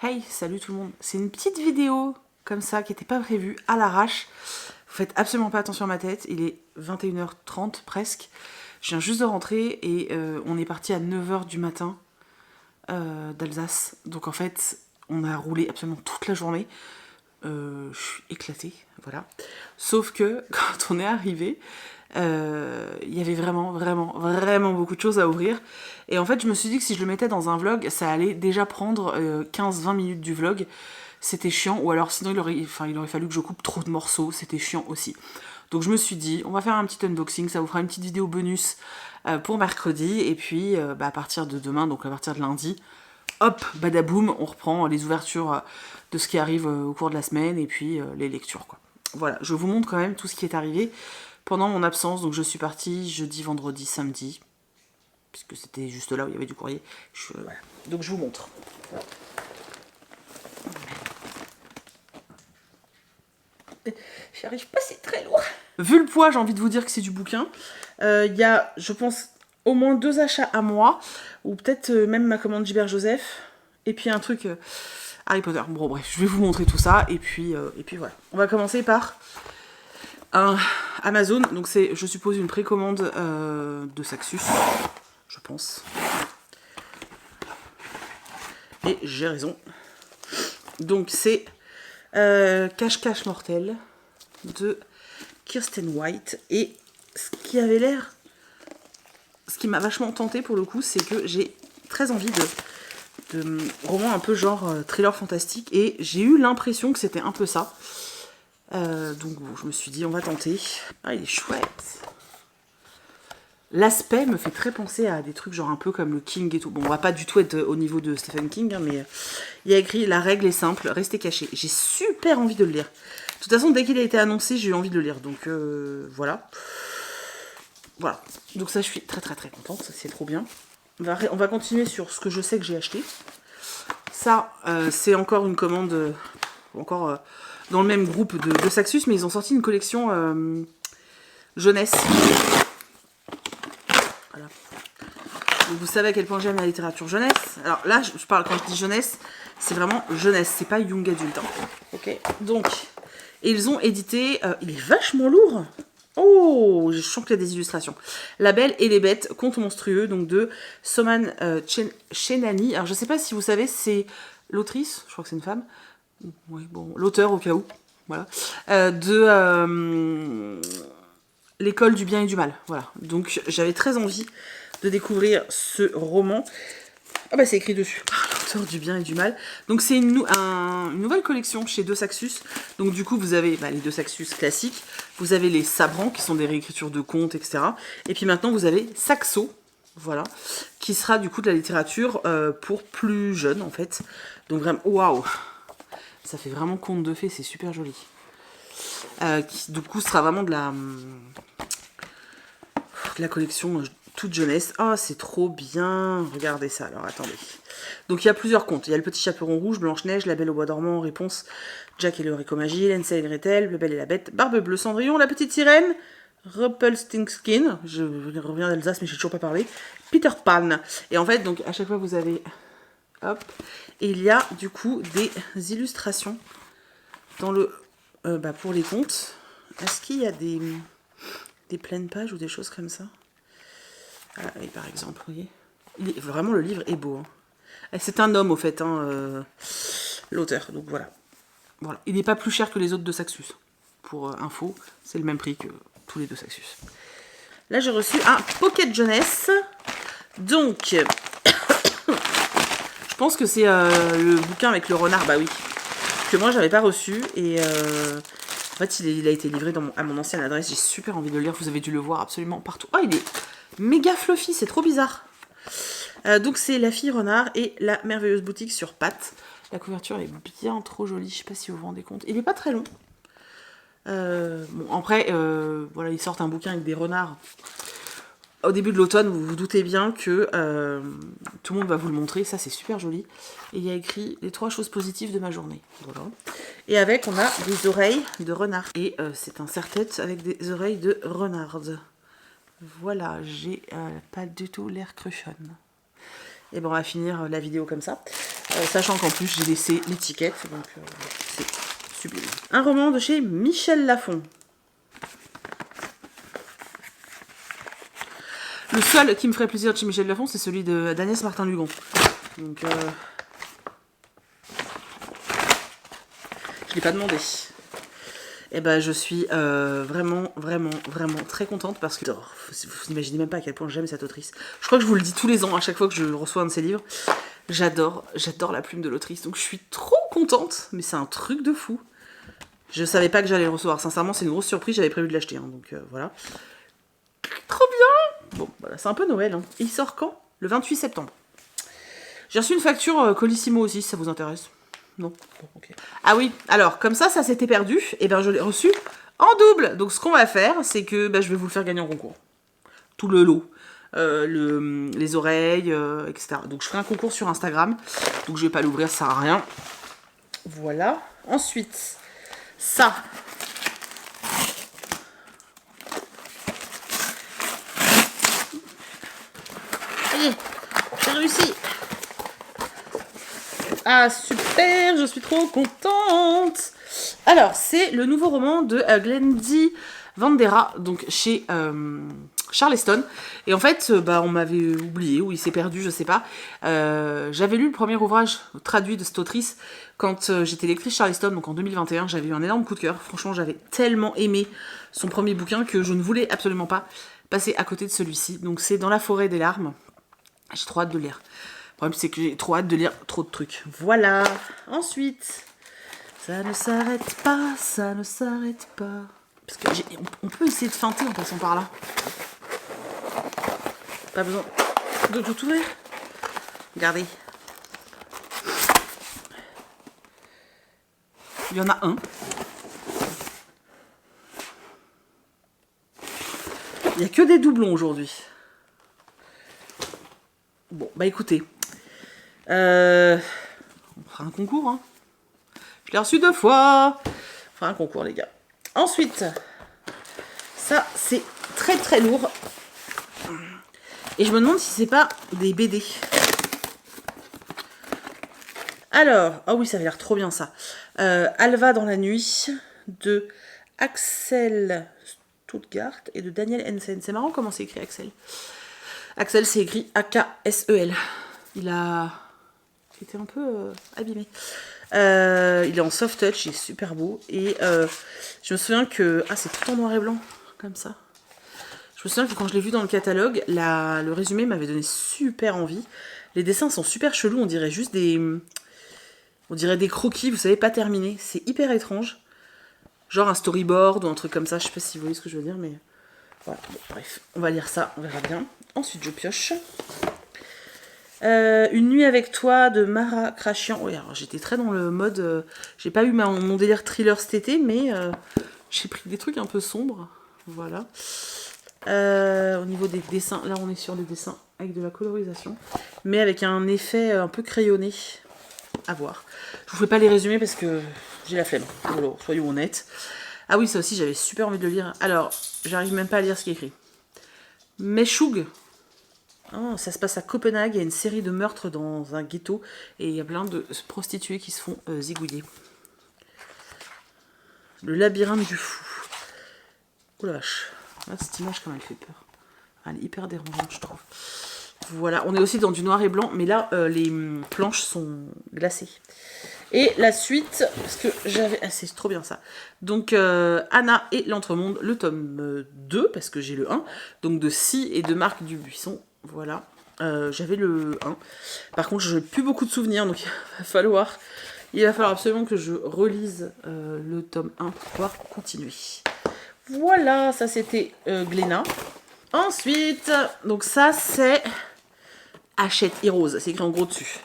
Hey, salut tout le monde. C'est une petite vidéo comme ça qui n'était pas prévue, à l'arrache. Vous faites absolument pas attention à ma tête. Il est 21h30 presque. Je viens juste de rentrer et on est parti à 9h du matin d'Alsace. Donc en fait, on a roulé absolument toute la journée. Je suis éclatée, voilà. Sauf que quand on est arrivé, il y avait vraiment beaucoup de choses à ouvrir. Et en fait, je me suis dit que si je le mettais dans un vlog, ça allait déjà prendre 15-20 minutes du vlog. C'était chiant, ou alors sinon il aurait fallu que je coupe trop de morceaux, c'était chiant aussi. Donc je me suis dit, on va faire un petit unboxing, ça vous fera une petite vidéo bonus pour mercredi, et puis à partir de demain, donc à partir de lundi, hop, badaboum, on reprend les ouvertures de ce qui arrive au cours de la semaine, et puis les lectures, quoi. Voilà, je vous montre quand même tout ce qui est arrivé pendant mon absence. Donc je suis partie jeudi, vendredi, samedi, puisque c'était juste là où il y avait du courrier. Voilà. Donc je vous montre. J'y arrive pas, c'est très lourd. Vu le poids, j'ai envie de vous dire que c'est du bouquin. Il y a, je pense, au moins 2 achats à moi, ou peut-être même ma commande Gilbert Joseph, et puis un truc Harry Potter. Bon bref, je vais vous montrer tout ça, et puis voilà. On va commencer par un Amazon, donc c'est, je suppose, une précommande de Saxus, je pense. Et j'ai raison. Donc c'est Cache-Cache Mortel de Kirsten White. Et ce qui avait l'air, ce qui m'a vachement tenté pour le coup, c'est que j'ai très envie de romans un peu genre thriller fantastique. Et j'ai eu l'impression que c'était un peu ça. Donc bon, je me suis dit, on va tenter. Ah, il est chouette. L'aspect me fait très penser à des trucs genre un peu comme le King et tout. Bon, on va pas du tout être au niveau de Stephen King, hein, mais il y a écrit « La règle est simple, restez caché ». J'ai super envie de le lire. De toute façon, dès qu'il a été annoncé, j'ai eu envie de le lire. Donc voilà. Voilà. Donc ça, je suis très contente. C'est trop bien. On va continuer sur ce que je sais que j'ai acheté. Ça, c'est encore une commande, encore dans le même groupe de Saxus, mais ils ont sorti une collection jeunesse. Voilà. Donc vous savez à quel point j'aime la littérature jeunesse. Alors là, je parle, quand je dis jeunesse, c'est vraiment jeunesse, c'est pas young adulte. Hein. Ok. Donc, et ils ont édité, il est vachement lourd. Oh, je sens qu'il y a des illustrations. La Belle et les Bêtes, contes monstrueux, donc de Soman Chenani. Alors je sais pas si vous savez, c'est l'autrice, je crois que c'est une femme. Oui, bon, l'auteur au cas où. Voilà. De L'école du bien et du mal. Voilà. Donc j'avais très envie de découvrir ce roman. Ah bah c'est écrit dessus. L'auteur du bien et du mal. Donc c'est une nouvelle collection chez Deux Saxus. Donc du coup vous avez les Deux Saxus classiques. Vous avez les Sabrants qui sont des réécritures de contes, etc. Et puis maintenant vous avez Saxo. Voilà. Qui sera du coup de la littérature pour plus jeunes en fait. Donc vraiment, waouh. Ça fait vraiment conte de fées, c'est super joli. Qui du coup sera vraiment de la collection toute jeunesse. Ah, c'est trop bien. Regardez ça, alors attendez. Donc il y a plusieurs contes. Il y a le Petit Chaperon Rouge, Blanche-Neige, La Belle au Bois dormant, Réponse, Jack et le Haricot Magie, Hansel et Gretel, Le Bel et la Bête, Barbe Bleue, Cendrillon, La Petite Sirène, Rumpelstiltskin, je reviens d'Alsace mais j'ai toujours pas parlé, Peter Pan. Et en fait, donc à chaque fois vous avez, hop, et il y a du coup des illustrations dans le, pour les contes. Est-ce qu'il y a des pleines pages ou des choses comme ça? Et par exemple, vous voyez, vraiment le livre est beau. Hein. C'est un homme au fait, hein, l'auteur. Donc voilà. Il n'est pas plus cher que les autres de Saxus. Pour info, c'est le même prix que tous les deux Saxus. Là, j'ai reçu un Pocket Jeunesse. Donc, je pense que c'est le bouquin avec le renard, bah oui, que moi j'avais pas reçu. Et en fait, il a été livré à mon ancienne adresse. J'ai super envie de le lire. Vous avez dû le voir absolument partout. Oh, il est méga fluffy, c'est trop bizarre. Donc c'est La Fille Renard et La Merveilleuse Boutique sur pattes. La couverture est bien trop jolie, je sais pas si vous vous rendez compte. Il est pas très long. Bon, après, voilà, ils sortent un bouquin avec des renards. Au début de l'automne, vous vous doutez bien que tout le monde va vous le montrer. Ça, c'est super joli. Et il y a écrit les 3 choses positives de ma journée. Voilà. Et avec, on a des oreilles de renard. Et c'est un serre-tête avec des oreilles de renarde. Voilà, j'ai pas du tout l'air cruchonne. Et bon, on va finir la vidéo comme ça. Sachant qu'en plus j'ai laissé l'étiquette, donc c'est sublime. Un roman de chez Michel Lafon. Le seul qui me ferait plaisir de chez Michel Lafon, c'est celui d'Agnès Martin-Lugan. Donc je l'ai pas demandé. Et ben je suis vraiment très contente parce que vous n'imaginez même pas à quel point j'aime cette autrice. Je crois que je vous le dis tous les ans à chaque fois que je reçois un de ses livres. J'adore la plume de l'autrice. Donc je suis trop contente, mais c'est un truc de fou. Je savais pas que j'allais le recevoir. Sincèrement, c'est une grosse surprise. J'avais prévu de l'acheter. Hein, donc voilà. Trop bien. Bon, voilà, c'est un peu Noël. Hein. Et il sort quand? Le 28 septembre. J'ai reçu une facture Colissimo aussi, si ça vous intéresse. Non, bon, ok. Ah oui, alors, comme ça s'était perdu, et bien je l'ai reçu en double. Donc ce qu'on va faire, c'est que je vais vous le faire gagner en concours. Tout le lot. Les oreilles, etc. Donc je ferai un concours sur Instagram. Donc je vais pas l'ouvrir, ça sert à rien. Voilà. Ensuite, ça. Allez, j'ai réussi. Ah super, je suis trop contente. Alors, c'est le nouveau roman de Glendy Vandera, donc chez Charleston. Et en fait, on m'avait oublié, ou il s'est perdu, je sais pas. J'avais lu le premier ouvrage traduit de cette autrice quand j'étais lectrice Charleston, donc en 2021. J'avais eu un énorme coup de cœur. Franchement, j'avais tellement aimé son premier bouquin que je ne voulais absolument pas passer à côté de celui-ci. Donc c'est Dans la forêt des larmes. J'ai trop hâte de lire. Le problème, c'est que j'ai trop hâte de lire trop de trucs. Voilà. Ensuite, ça ne s'arrête pas, ça ne s'arrête pas. Parce que on peut essayer de feinter en passant par là. Pas besoin de tout ouvrir. Regardez. Il y en a un. Il n'y a que des doublons aujourd'hui. Bon, écoutez. On fera un concours, hein. Je l'ai reçu 2 fois. On fera un concours, les gars. Ensuite, ça, c'est très lourd. Et je me demande si c'est pas des BD. Alors, ah oui, ça avait l'air trop bien, ça. Alva dans la nuit, de Axel Stuttgart et de Daniel Hensen. C'est marrant comment c'est écrit, Axel. Axel, c'est écrit A-K-S-E-L. Il a été un peu abîmé. Il est en soft touch, il est super beau. Et je me souviens que... Ah, c'est tout en noir et blanc, comme ça. Je me souviens que quand je l'ai vu dans le catalogue, le résumé m'avait donné super envie. Les dessins sont super chelous, on dirait juste des... On dirait des croquis, vous savez, pas terminés. C'est hyper étrange. Genre un storyboard ou un truc comme ça. Je sais pas si vous voyez ce que je veux dire, mais... Voilà, bon, bref. On va lire ça, on verra bien. Ensuite, je pioche. Une nuit avec toi de Mara Krashian. Oui, alors j'étais très dans le mode... j'ai pas eu mon délire thriller cet été, mais j'ai pris des trucs un peu sombres. Voilà. Au niveau des dessins, là on est sur des dessins avec de la colorisation, mais avec un effet un peu crayonné. À voir. Je vous fais pas les résumés parce que j'ai la flemme. Voilà, soyons honnêtes. Ah oui, ça aussi, j'avais super envie de le lire. Alors, j'arrive même pas à lire ce qui est écrit. Meshoug. Oh, ça se passe à Copenhague. Il y a une série de meurtres dans un ghetto et il y a plein de prostituées qui se font zigouiller. Le labyrinthe du fou. Oh la vache. Ah, cette image, quand même, elle fait peur. Elle est hyper dérangeante, je trouve. Voilà, on est aussi dans du noir et blanc, mais là, les planches sont glacées. Et la suite, parce que j'avais... Ah, c'est trop bien ça. Donc, Anna et l'Entremonde, le tome 2, parce que j'ai le 1. Donc, de Si et de Marc Dubuisson. Voilà. J'avais le 1. Par contre, je n'ai plus beaucoup de souvenirs, donc il va falloir absolument que je relise le tome 1 pour pouvoir continuer. Voilà, ça c'était Glénat. Ensuite, donc ça c'est Hachette Heroes, c'est écrit en gros dessus.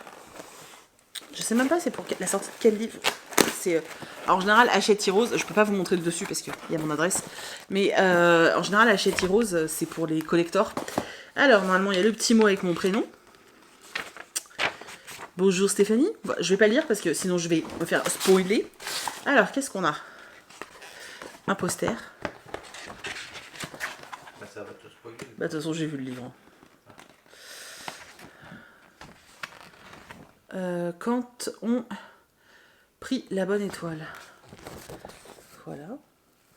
Je sais même pas c'est pour la sortie de quel livre. C'est en général Hachette Heroes, je peux pas vous montrer le dessus parce qu'il y a mon adresse. Mais en général Hachette Heroes c'est pour les collectors. Alors normalement il y a le petit mot avec mon prénom. Bonjour Stéphanie. Bon, je vais pas lire parce que sinon je vais me faire spoiler. Alors qu'est-ce qu'on a? Un poster. Ça va te spoiler. Bah de toute façon j'ai vu le livre. quand on prit la bonne étoile. Voilà.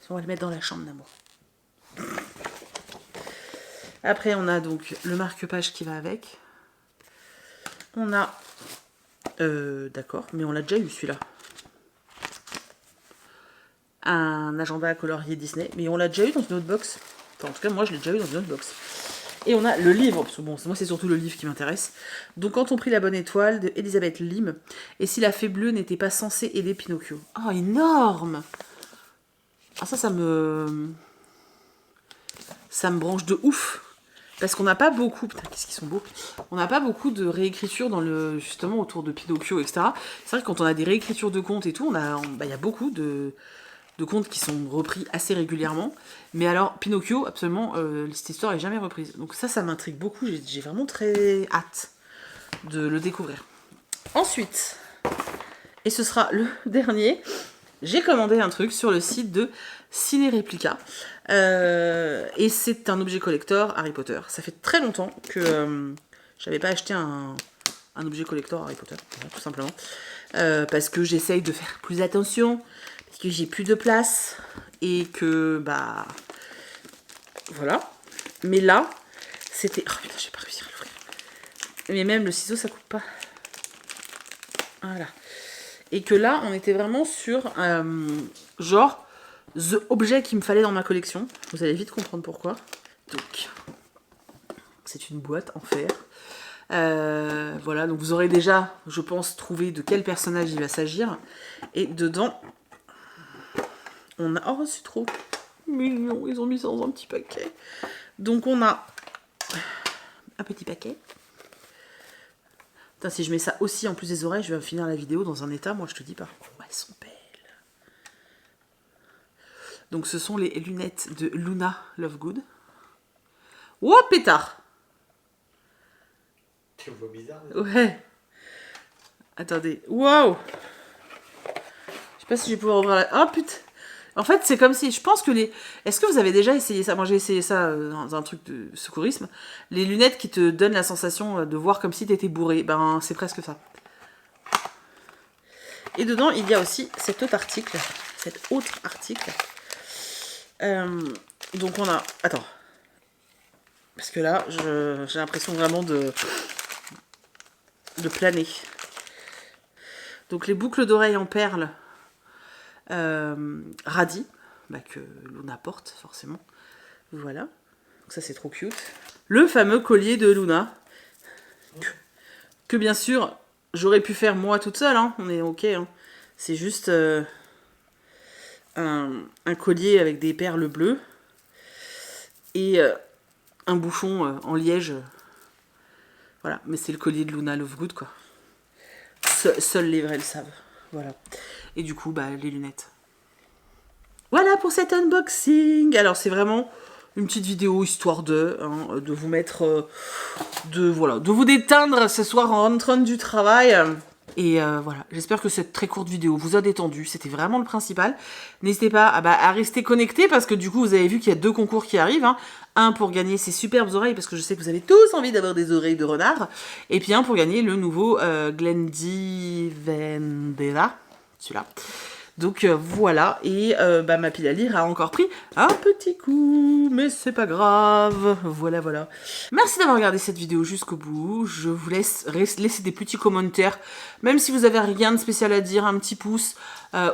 On va le mettre dans la chambre d'amour. Après, on a donc le marque-page qui va avec. On a... d'accord, mais on l'a déjà eu celui-là. Un agenda à colorier Disney, mais on l'a déjà eu dans une autre box. Enfin, en tout cas, moi, je l'ai déjà eu dans une autre box. Et on a le livre, parce que bon, moi, c'est surtout le livre qui m'intéresse. Donc, quand on prit la bonne étoile de Elisabeth Lim, et si la fée bleue n'était pas censée aider Pinocchio. Oh, énorme! Ah, ça me branche de ouf. Parce qu'on n'a pas beaucoup... Putain, qu'est-ce qu'ils sont beaux. On n'a pas beaucoup de réécriture dans le, justement autour de Pinocchio, etc. C'est vrai que quand on a des réécritures de contes et tout, il y a beaucoup de contes qui sont repris assez régulièrement. Mais alors, Pinocchio, absolument, cette histoire n'est jamais reprise. Donc ça m'intrigue beaucoup. J'ai vraiment très hâte de le découvrir. Ensuite, et ce sera le dernier, j'ai commandé un truc sur le site de Ciné Réplica. Et c'est un objet collector Harry Potter. Ça fait très longtemps que j'avais pas acheté un objet collector Harry Potter, voilà, tout simplement. Parce que j'essaye de faire plus attention, parce que j'ai plus de place, et que, bah... Voilà. Mais là, c'était... Oh putain, j'ai pas réussi à l'ouvrir. Mais même le ciseau, ça coupe pas. Voilà. Et que là, on était vraiment sur, genre... the objet qu'il me fallait dans ma collection. Vous allez vite comprendre pourquoi. Donc, c'est une boîte en fer. Voilà, donc vous aurez déjà, je pense, trouvé de quel personnage il va s'agir. Et dedans, on a... Oh, c'est trop mignon, ils ont mis ça dans un petit paquet. Donc on a un petit paquet. Putain, si je mets ça aussi en plus des oreilles, je vais finir la vidéo dans un état, moi je te dis pas. Oh, elles sont belles. Donc ce sont les lunettes de Luna Lovegood. Oh, pétard! Tu me vois bizarre. Ouais. Attendez. Waouh! Je sais pas si je vais pouvoir ouvrir la... Oh putain! En fait, c'est comme si... Je pense que les... Est-ce que vous avez déjà essayé ça? Moi, j'ai essayé ça dans un truc de secourisme. Les lunettes qui te donnent la sensation de voir comme si t'étais bourré. Ben, c'est presque ça. Et dedans, il y a aussi cet autre article. Cet autre article. Donc, on a... Attends. Parce que là, j'ai l'impression vraiment de planer. Donc, les boucles d'oreilles en perles radis, bah, que Luna porte forcément. Voilà. Donc ça, c'est trop cute. Le fameux collier de Luna. Que bien sûr, j'aurais pu faire moi toute seule. Hein. On est ok. Hein. C'est juste un collier avec des perles bleues. Et un bouchon en liège. Voilà, mais c'est le collier de Luna Lovegood, quoi. Seuls les vrais le savent. Voilà. Et du coup, bah, les lunettes. Voilà pour cet unboxing. Alors, c'est vraiment une petite vidéo histoire de vous mettre... de vous déteindre ce soir en rentrant du travail. Et voilà, j'espère que cette très courte vidéo vous a détendu. C'était vraiment le principal. N'hésitez pas à rester connectés parce que du coup, vous avez vu qu'il y a 2 concours qui arrivent. Hein. Un pour gagner ces superbes oreilles parce que je sais que vous avez tous envie d'avoir des oreilles de renard. Et puis un pour gagner le nouveau Glendy Vendetta. Celui-là. Donc voilà, et ma pile à lire a encore pris un petit coup, mais c'est pas grave, voilà. Merci d'avoir regardé cette vidéo jusqu'au bout, je vous laisse laisser des petits commentaires, même si vous avez rien de spécial à dire, un petit pouce,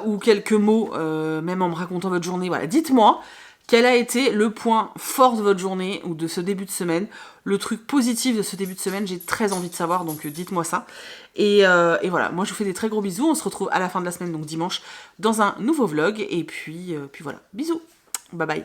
ou quelques mots, même en me racontant votre journée, voilà, dites-moi quel a été le point fort de votre journée ou de ce début de semaine, le truc positif de ce début de semaine, j'ai très envie de savoir, donc dites-moi ça. Et voilà, moi je vous fais des très gros bisous, on se retrouve à la fin de la semaine, donc dimanche, dans un nouveau vlog, et puis voilà, bisous, bye bye.